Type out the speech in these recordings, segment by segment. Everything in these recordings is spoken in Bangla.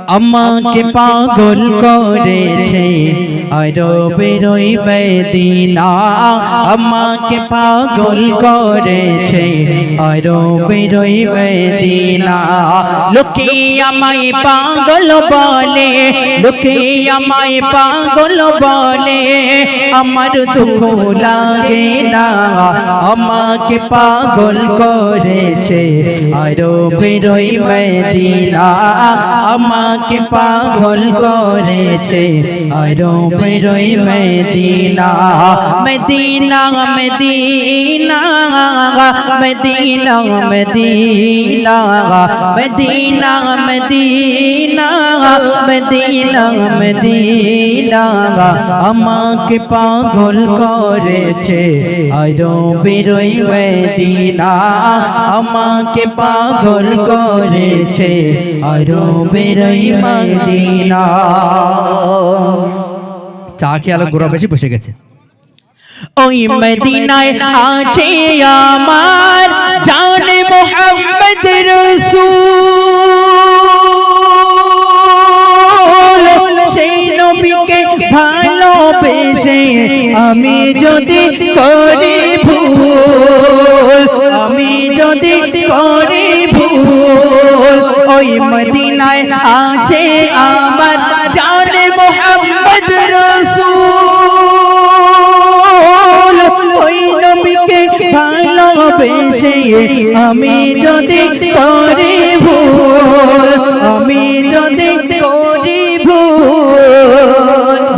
আমাকে পাগল করেছে আরবের ওই মদিনা আমাকে পাগল করেছে আরবের ওই মদিনা লোকে আমায় পাগল বলে লোকে আমায় পাগল বলে আমার দুঃখ লাগে না আমাকে পাগল করেছে আরবের ওই মদিনা আমাকে পাগল করেছে আরবের ওই মদিনা মদিনা মদিনা মদিনা মদিনা মদিনা মদিনা মদিনা মদিনা আমাকে পাগল করেছে আরবের ওই মদিনা আমাকে পাগল করেছে আরবের ওই মদিনা চা খেয়ে আলো গোড়া বেশি বসে গেছে ওই মদিনায় আছে আমার জানে মুহাম্মদ রাসূল সেই নবীকে ভালোবেসে আমি যদি করি ভুল আমি যদি করি ভুল ওই মদিনায় আছে আমার জানে মুহাম্মদ রাসূল ওই নবীকে ভালোবেসে আমি যদি করি ভুল আমি যদি করি ভুল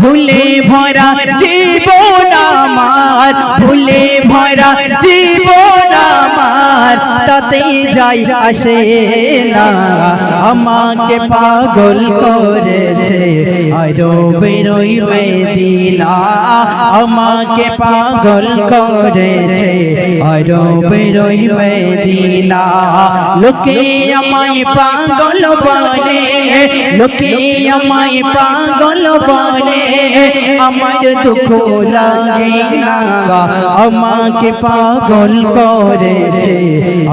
ভুলে ভরা জীবন আমার ভুলে ভরা জীবন আমার তাতে যাই আসে না আমাকে পাগল করেছে আরবের ওই মদিনা আমাকে পাগল করেছে আরবের ওই মদিনা লোকে আমায় পাগল বলে লোকে আমায় পাগল বলে আমার দুঃখ লাগে না আমাকে পাগল করেছে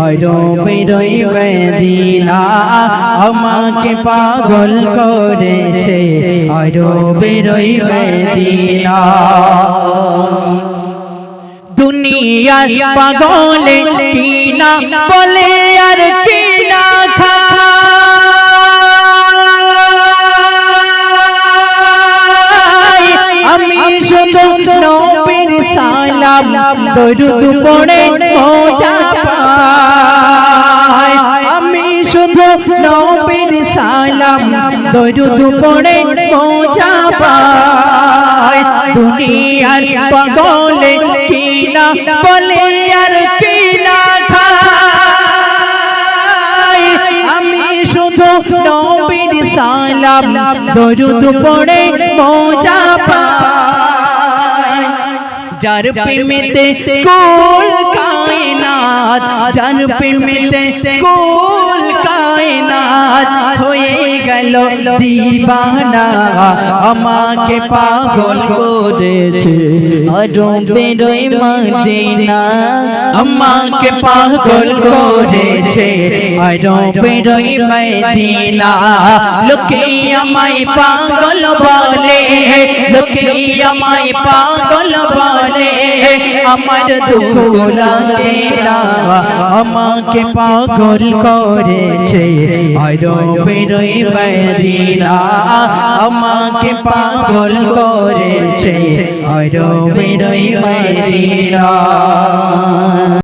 আরবের ওই মদিনা আমাকে পাগল করেছে আরবের ওই মদিনা দুনিয়ার পাগলে কিনা বলে আর কিনা খায় আমি শুধু নবীর সালাম দরুদ পড়ে মজা পাই আমি শুধু নবীর সালাম দরুদ পড়ে মজা পাই দুনিয়ার পাগলে কিনা বলে আর কিনা খায় আমি শুধু নবীর সালাম দরুদ পড়ে মজা পাই যার প্রেমেতে কুল কায়নাত যার প্রেমেতে কুল কায়নাত হয়ে গেল দিবানা আমাকে পাগল করেছে আরবের ওই মদিনা আমাকে পাগল করেছে আরবের ওই মদিনা লোকে আমায় পাগল বলে লোকে আমায় পাগল বলে আমার দুঃখ লাগে না আমাকে পাগল করেছে আরবের ওই মদিনা আমাকে পাগল করেছে আরবের ওই মদিনা।